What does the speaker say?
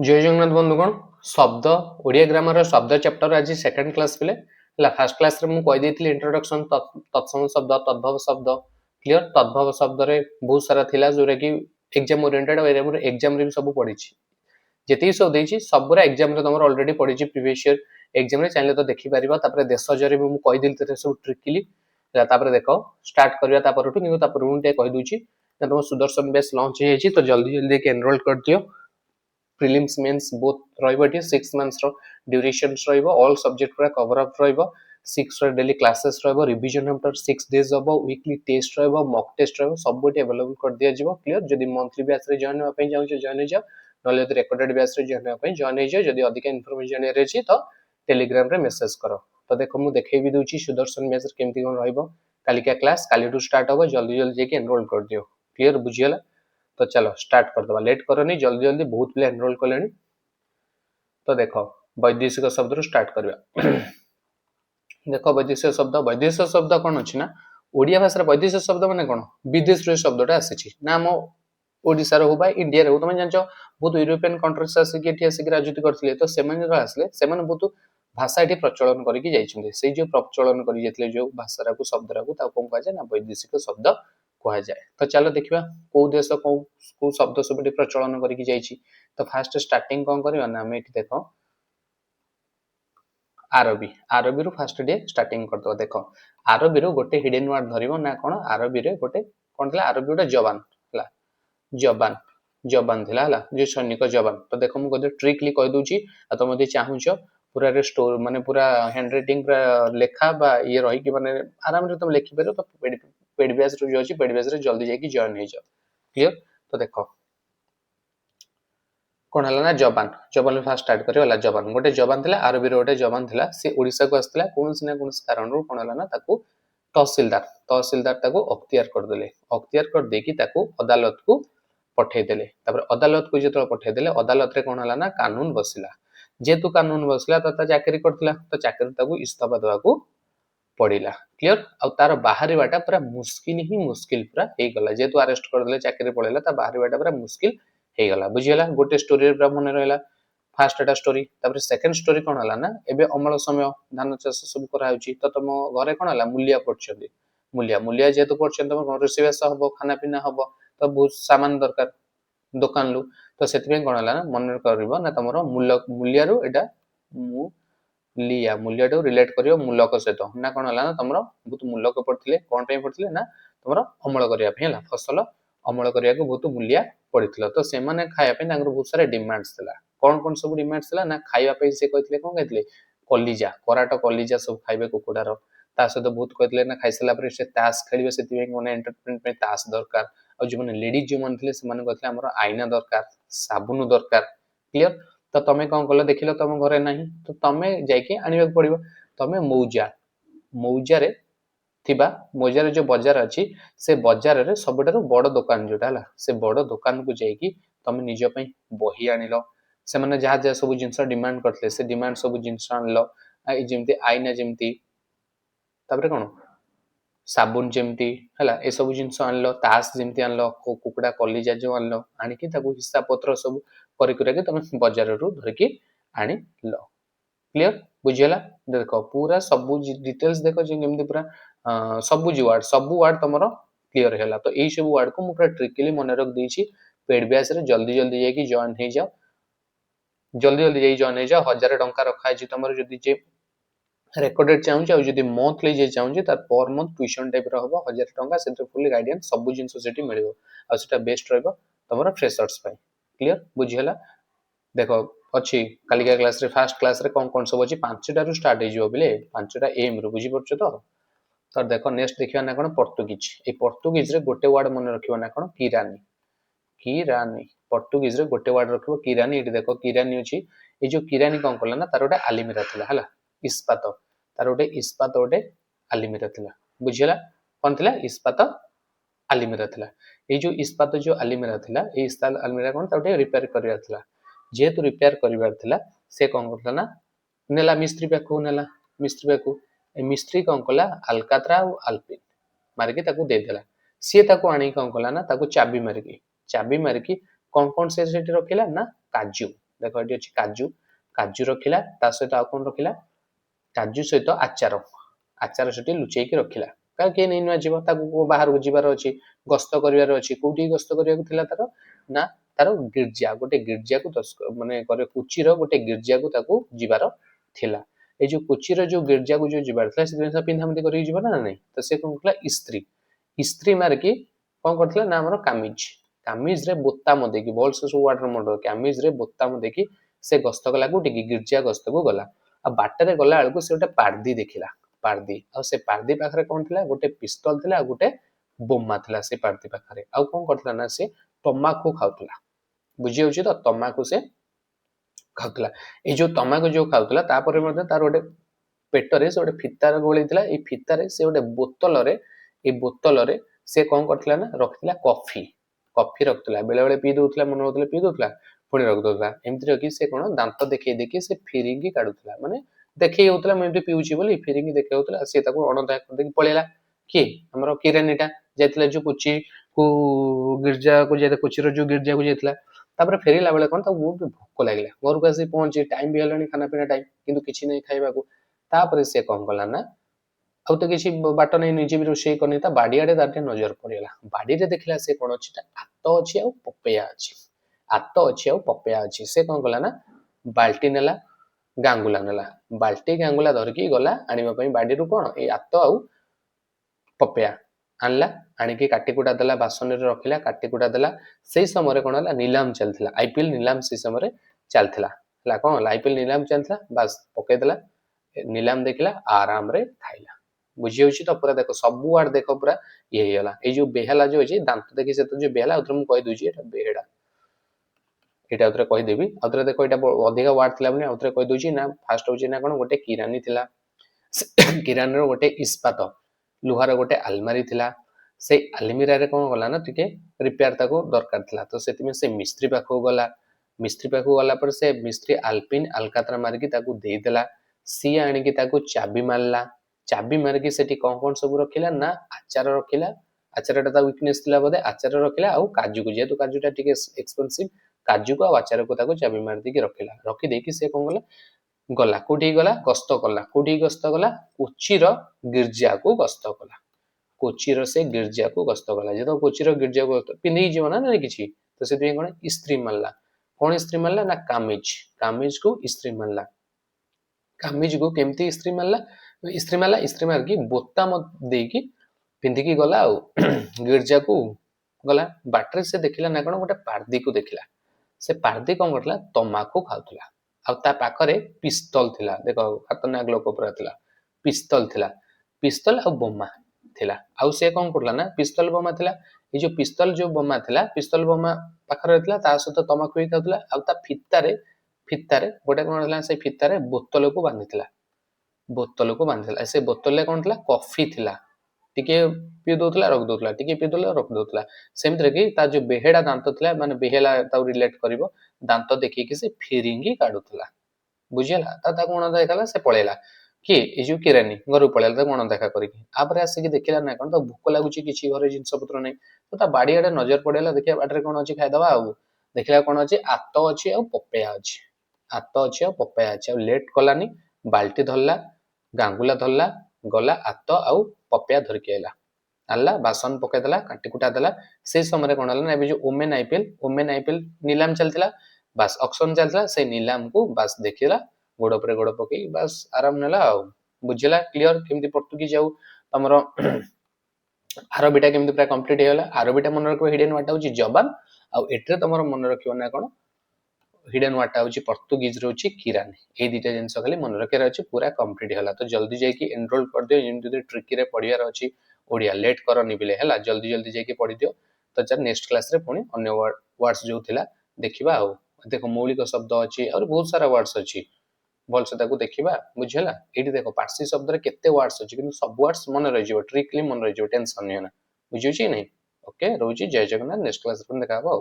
जय जगन्नाथ बंधुगण शब्द ओडिया ग्रामर शब्द चैप्टर आज सेकंड क्लास पिले फर्स्ट क्लास रे मु कहि देथिली इंट्रोडक्शन तत्सम शब्द तद्भव शब्द क्लियर तद्भव शब्द रे बहुत सारा थिला जोरे कि एग्जाम ओरिएंटेड और एग्जाम रे भी सब पढ़ी जेती सब देछि सब रे एग्जाम रे तमर ऑलरेडी पढ़ी प्रीवियस ईयर एग्जाम रे चाहे तो देखि परिबा तापर देश जरे मु कहि दिल तरे सब ट्रिकली तापर देखो स्टार्ट करबा तापर किंतु तापर मु ते कहि दूची तुम सुदर्शन बेस लॉन्च हे तो जल्दी जल्दी के एनरोल कर दियो प्रिलिम्स मेंस बोथ रहिबो एटी 6 मंथ्स रो ड्यूरेशंस रहिबो ऑल सब्जेक्ट पूरा कवर अप रहिबो 6 रो डेली क्लासेस रहिबो रिवीजन आफ्टर 6 डेज हबो वीकली टेस्ट रहिबो मॉक टेस्ट रहिबो सब बटे अवेलेबल कर दिया जिवो क्लियर जदी मंथली बैच रे जॉइन होआ पई जाउ जॉइन हो जाओ नले यदि रिकॉर्डेड बैच रे जॉइन होआ पई जॉइन हो जाओ जदी अधिक इंफॉर्मेशन रे छी तो टेलीग्राम रे मैसेज करो तो देखो मु देखै भी दूची सुदर्शन बैच रे केमती कोन रहिबो कालिका क्लास काली टू स्टार्ट होबो जल्दी जल्दी जेके एनरोल कर दियो क्लियर बुझियला तो चलो स्टार्ट कर दबा लेट करनी जल्दी जल्दी बहुत पिला एनरोल कलेनी तो देखो वैदेशिक शब्द रो स्टार्ट करबा देखो वैदेशिक शब्द कोन अछि ना ओडिया भाषा वैदेशिक शब्द माने कोन विदेश रो शब्दटा आसी ना हम ओडिसा रो बा इंडिया रो तुम जानचो बहुत यूरोपियन कंट्रीज आसी के एठी आसी राजनीति करथिले तो सेमान जो आसले सेमान बहुत भाषा एठी प्रचलन करी कि जाइछन्ते से जो प्रचलन करी जेतले जो भाषा को शब्द को ता कोन कहा जाय ना वैदेशिक शब्द कहा जाए तो चलो देखिबा को देश को शब्द सब प्रचलन करी जाइछि तो फास्ट स्टार्टिंग कोन करबा ना हम एठी देखो आरबी आरबी रो फास्ट डे स्टार्टिंग कर दो देखो आरबी रो गोटे हिडन वर्ड धरिबो ना कोन आरबी रे गोटे कोन थला आरबी गोटे जवान हला जवान जवान थिला हला जे सैनिक जवान तो देखो मु गोटे ट्रिकली कहि दूची आ तुम यदि चाहूछो पूरा रे स्टोर माने पूरा हैंड राइटिंग पूरा लेखा बा ये रही कि माने आराम रे तुम लिखि परयो तो पेड बैच रो जो अछि पेड बैच रे जल्दी जाई कि जॉइन हो जाओ क्लियर तो देखो कोन हला ना जवान जवान फास्ट स्टार्ट करियो हला जवान गोटे जवान थिला आरबी रो गोटे जवान थिला से ओडिसा को आस्थिला कोनस ना कोनस कारण रो कोन हला ना ताकू तहसीलदार तहसीलदार ताकू अख्तियार कर देले अख्तियार कर देकी ताकू अदालत को पठे देले तापर अदालत को जेतो पठे देले अदालत रे कोन हला ना कानून बसिला जेतु कानून बसिला तो चाकरी करथिला तो चाकरी ताकू इस्तीफा देवा को पड़िला क्लियर आ तार बाहरी बाटा पूरा मुश्किल ही मुश्किल पूरा हे गला जेतु अरेस्ट कर देले चाकरी पळेला ता बाहरी बाटा पूरा मुश्किल हे गला बुझियला गोटे स्टोरी पूरा मन रहला फास्ट एटा स्टोरी तापर सेकंड स्टोरी कोन हला ना एबे अमल समय धान चाष सब करा होची तो तुम घरे कोन हला मूल्य पड़छंदी मूल्य मूल्य जेतु पड़छन तुम घर रोसेवास हबो खाना पीना हबो तो बहुत सामान दरकार दुकान लु तो सेति कोन हला ना मन करबो ना तमरो मूल्य मूल्य रो एटा मु लिया मूल्य टू रिलेट करियो मूलक सहित ना कोन हला ना तमरो बहुत मूलक पड़थिले कोन पे पड़थिले ना तमरो अमल करिया पे हला फसल अमल करिया को बहुत मूल्य पड़थिलो तो से माने खाया पे नागर बहुत सारे डिमांड्स थिला कोन सब डिमांड्स थिला ना खाଇବା पे से कहथिले कोन कहथिले कलिजा कराट कलिजा सब खाइबे कुकुडार ता सहित बहुत कहथिले ना खाइसला पर से तास खेलिबे सेति माने एंटरटेनमेंट पे तास दरकार और जो माने लेडीज जो मन थिले से माने कहथिले हमर आईना दरकार साबुन दरकार क्लियर तो तमे कौन कल देखिल तुम घरे नहीं तो तमे जाइके आनिबा पड़िबो तमे मौजा मौजा रे थिबा मौजा रे जो बाजार अछि से बाजार रे सबटारो बड़ दुकान जोटा हला से बड़ दुकान को जाइकी तमे निज पई बही आनिलो से माने जहा जहा सब जिंस डिमांड करथले से डिमांड सब जिंस आनलो आई जेमती आईना जेमती तापरे कोन साबुन जेमती हला ए सब जिंस आनलो तास जेमती आनलो कुकुडा कलिजा जो आनलो आनिकी ताको हिसाब पत्र सब करि करा के तमे बाजार रो धरकी आनी लो क्लियर बुझियला देखो पूरा सब डिटेल्स देखो जे जेमती पूरा सब वर्ड तमरो क्लियर हैला तो एई सब वर्ड को मु पूरा ट्रिकली मन रख देछि पेड बैच रे जल्दी जल्दी जाई कि जॉइन हे जाओ जल्दी जल्दी जाई जॉइन हे जाओ 1000 टंका रखा छि तमरो जदी जे रेकॉर्डेड चाहूँ और जदि मंथली जे चाहूँ तार पर मंथ ट्यूशन टाइप रो हबो 1000 टंका से फुली गाइडेंस सब जिंस सेठी मिलिबो आ सेटा बेस्ट रहबो तमरो फ्रेशर्स पई क्लियर बुझियला देखो अच्छी कालिका क्लास रे फर्स्ट क्लास रे कौन सब अच्छी 5टा रु स्टार्ट हो बिले 5टा एम रु बुझी पड़छ तो देखो नेक्स्ट देखिया ना कोन पोर्तुगीज ए पोर्तुगीज रे गोटे वर्ड मन रखियो ना कोन किरानी किरानी पोर्तुगीज रे गोटे वर्ड रखिबो किरानी एटी देखो किरानी अछि ए जो किरानी कोन करला ना तार गोटे आलिमिरा थिला हला इस्पात तार गोटे इस्पात गोटे आलिमिरा थिला बुझियला कोन थिला इस्पात आलिमिरा थिला ए जो इस्पात जो आलिमिरा थिला ए इस्पात आलिमिरा कोन ताटे रिपेयर करिया थिला जेतु रिपेयर करिवार थिला से कोन करला ना नेला मिस्त्री पाखु नेला मिस्त्री पाखु ए मिस्त्री कोन कला अलकात्रा और अल्पिन मारके ताकू दे देला सी ताकू आनी कोन कला ना ताकू चाबी मारकी कोन से सेठी रखिला ना काजू देख ये अच्छी काजू काजू रखिला ता सहित आ कोन रखिला काजू सहित आचार आचार सेठी लुचेकी रखिला का के नै न जीव ताको बाहर को जीवार अछि गस्त करिवार अछि कोठी गस्त करिया को थिला तार ना तार गिरजा गोटे गिरजा को माने करे कुचीर गोटे गिरजा को ताको जीवार थिला ए जो कुचीर जो गिरजा को जो जीवार थिला से दिन पिंधामती करी जीवा ना नै तो से कोन कला स्त्री मार के कोन करथिला ना हमर कामिज कामिज रे बोताम देकी बॉल से सब वाटर मोटर कामिज रे बोताम देकी से गस्त गला को टिकी गिरजा गस्त को गला आ बाटरे गला बेलू से गोटे पार्दी देखिला पार्दी आ से पार्दी पाखरे कोन थिला गोटे पिस्तल थिला आ गोटे बोमा थिला से पार्दी पाखरे आ कोन करथिला ना से तमाकू खाउतला बुझी होची तो तमाकू से खाउतला ए जो तमाकू जो खाउतला तापर मध्ये तार गोटे पेटरे से गोटे फितार गोळी थिला ए फितारे से गोटे बोतल रे से कोन करथिला ना रखथिला कॉफी कॉफी रखथिला बेले बेले पी दोथला मन होतले पी दोथला पुणी रख दोथला एमति रखी से कोन दांत देखै देखि से फिरिंगी काडुथला माने देखै होतला मैं एमति पिउची बोली फिरिंगी देखै होतला से ताको अणदा कर देखि पळेला कि हमरो किरानीटा जेतले जो कुची को गिरजा को जेते कुचीर जो गिरजा को जेतला तापर फेरिला बेले कोन ता बहुत भूख लागला घर को आसी पहुंची टाइम भी हलानी खाना पीना टाइम किंतु किछि नै खाइबा को तापर से कोन कला ना आउ तो किसी बाट नहीं निजे भी रोषे करनी ता बाड़ी आड़े तार नजर पड़ेगा बाड़ी रे देखला से कोन अछि आत अछि आ पपैया अछि आत अछि आ पपैया अछि से कोन कला ना बाल्टी नेला गांगुला नेला बाल्टी गांगुला धरकी गला आनिबा पई बाड़ी रु कोन ए आत आ पपैया आनला आनिकी काटी कुटा देला बासन रे रखिला काटी कुटा देला सेही समय रे कोन हला नीलाम चलथिला आईपीएल नीलाम से समय रे चलथिला हला कोन आईपीएल नीलाम चलथिला बस पके देला नीलाम देखिला आराम रे खाइला बुझी होची तो पूरा देखो सब आड़ देखो पूरा ये होला ए जो बेहला जो अछि दांत देखि से तो जो बेहला उधर मु कहि दोची एटा बेहडा एटा उधर कहि देबी उधर देखो एटा अधिक वार्ड थिला बने उधर कहि दोची ना फास्ट होची ना कोन गोटे किरानी थिला किरानी रो गोटे इस्पात लुहार गोटे अलमारी थिला से अलमीरा रे कोन गला ना टिके रिपेयर ताको दरकार थिला तो सेति में से मिस्त्री पाखो गला पर से मिस्त्री अल्पिन अलकातरा मार की ताको दे देला सी आनी की ताको चाबी मारला चाबी मारकी सेठी कोन सब रखिला ना आचार रखिला आचारटा ता वीकनेस थिला बदे आचार रखिला आ काजू को जेतु काजूटा टिके एक्सपेंसिव काजू को आचार को ताको चाबी मार देकी रखिला रखी देकी से कोन गला गला कोठी गला गस्त कला कोठी गस्त गला कोचीर गिरजा को गस्त कला कोचीर से गिरजा को गस्त कला जे तो कोचीर गिरजा को पिंदी जीव ना ना किछि तो सेति कोन इस्त्री मारला कोन इस्त्री मारला ना कामिज को इस्त्री मारला कामिज को केमती इस्त्री मारला इस्त्री मार की बोताम देकी पिंधिकी गला आ गिरजा को गला बाटरे से देखिला ना कोन गोटे पार्दी को देखिला से पार्दी कोन करला तमाकू खाउतला आ ता पाखरे पिस्तल थिला देखो खतरनाक लोक पुरा थिला पिस्तल आ बोमा थिला आ से कोन करला ना पिस्तल बोमा थिला ए जो पिस्तल पिस्तल बोमा पाखरे थिला ता सहित तमाकू ही खाउतला आ ता फितारे गोटे कोन थिला से फितारे बोतल को बांधिला से बोतल ले कोन थिला कॉफी थिला टिके पी दोतला रख दोतला टिके पी दोतला रख दोतला सेमतरे कि ता जो बेहेडा दांत थिला माने बेहेला ता रिलेट करिवो दांत देखि कि से फिरिंगी काडुतला बुझिला ता कोन देखाला से पळेला कि ए जो किरानी घर पळेला ता कोन देखा करिकि आपरे आसी कि देखिला ना कोन तो भूख लागुची किछि घरे जिंस पत्र नै तो ता बाडी आडे नजर पड़ेला देखिया बाटरे कोन अछि खाइ दबा आ देखिला कोन अछि आत अछि आ पपैया अछि लेट कलानी बाल्टी धरला गांगुला धरला गला आत आ पपैया धरके आला बासन पके देला काटी कुटा देला से समय कोन हला ना एबे जो ओमेन आईपीएल नीलाम चलतिला बस ऑक्शन चलतिला से नीलाम को बस देखिला गोड़ पर गोड़ पके बस आराम नेला आ बुझिला क्लियर केमति पड़तु कि जाऊ हमरो आरबीटा केमति पूरा कंप्लीट हेला आरबीटा मन रखो हिडन वाटा होची जबान आ एटरे तमरो मन रखियो ना कोन हिडन वाटा होची पोर्तुगीज रो होची किरानी ए दिटा जिंस खाली मन रखे अछि पूरा कंप्लीट होला तो जल्दी जाई कि एनरोल कर दियो जेमति ट्रिकी रे पढियार अछि ओडिया लेट करनी बिले हैला जल्दी जाई कि पढि दियो तो जब नेक्स्ट क्लास रे पुनी अन्य वर्ड्स जो थिला देखिबा आ देखो मौलिक शब्द अछि और बहुत सारा वर्ड्स अछि बोल से ताको देखिबा बुझिला एठी देखो पार्सी शब्द रे केते वर्ड्स अछि किंतु सब वर्ड्स मन रहि जिवो ट्रिकली मन रहि जिवो टेंशन नै ना बुझियो छी नै ओके रोजी जय जगन्नाथ नेक्स्ट क्लास रे देखा बा।